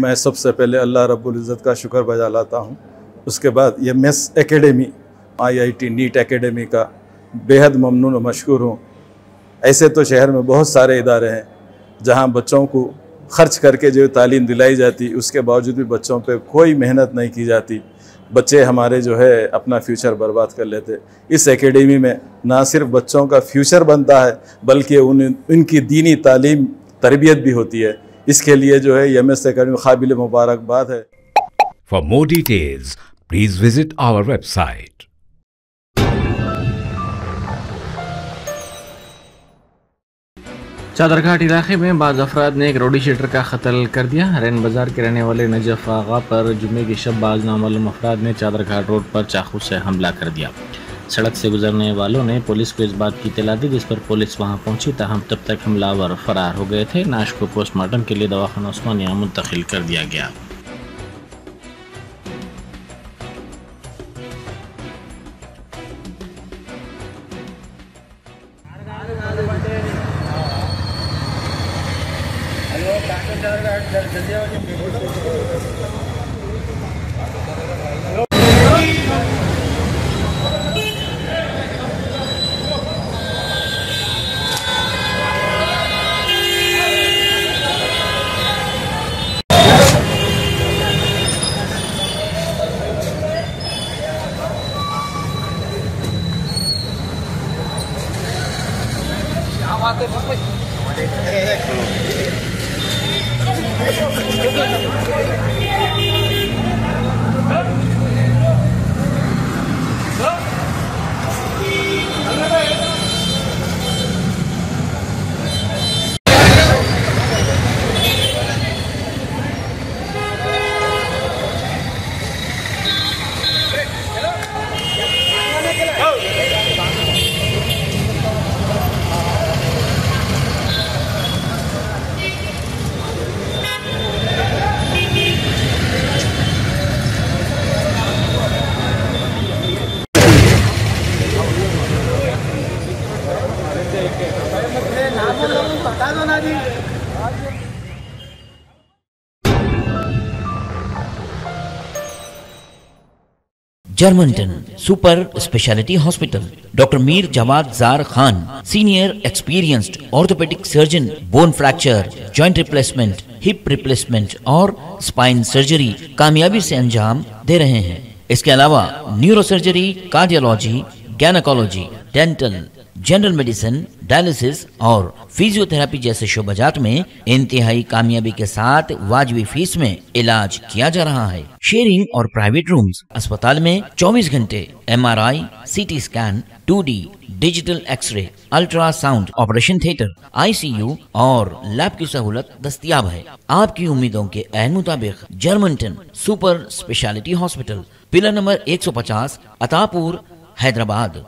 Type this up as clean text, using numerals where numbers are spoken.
मैं सबसे पहले अल्लाह रब्बुल इज़्ज़त का शुक्र बजा लाता हूँ। उसके बाद ये मेस एकेडमी IIT नीट एकेडमी का बेहद ममनून और मशकूर हूँ। ऐसे तो शहर में बहुत सारे इदारे हैं जहाँ बच्चों को ख़र्च करके जो तालीम दिलाई जाती, उसके बावजूद भी बच्चों पे कोई मेहनत नहीं की जाती। बच्चे हमारे जो है अपना फ्यूचर बर्बाद कर लेते। इस एकेडमी में ना सिर्फ बच्चों का फ्यूचर बनता है बल्कि उनकी दीनी तालीम तरबियत भी होती है। इसके लिए जो है MS एकेडमी काबिल मुबारकबाद है। For more details, please visit our website. Chadarghat इलाके में बाज़ अफराद ने एक रोडी शीटर का कत्ल कर दिया। रैन बाज़ार के रहने वाले नजफ आगा पर जुमे की शब बाज़ नामालूम अफराद ने चादरघाट रोड पर चाकू से हमला कर दिया। सड़क से गुजरने वालों ने पुलिस को इस बात की इत्तला दी, जिस पर पुलिस वहां पहुंची, ताहम तब तक हमलावर फरार हो गए थे। नाश को पोस्टमार्टम के लिए दवाखाना उस्मानिया मुंतकिल कर दिया गया। Germanton super speciality hospital, doctor Mir Jawad Zar Khan, senior experienced orthopaedic surgeon, bone fracture, joint replacement, hip replacement और स्पाइन सर्जरी कामयाबी से अंजाम दे रहे हैं। इसके अलावा neuro surgery, cardiology, gynaecology, dental, general medicine, dialysis और फिजियोथेरेपी जैसे शोबाजात में इंतहाई कामयाबी के साथ वाजिबी फीस में इलाज किया जा रहा है। शेयरिंग और प्राइवेट रूम्स, अस्पताल में 24 घंटे MRI, CT scan, 2D digital x ray, ultrasound, operation theatre, ICU और लैब की सहूलत दस्तयाब है। आपकी उम्मीदों के ऐन मुताबिक Germanton super speciality hospital, pillar number 150, Attapur, Hyderabad.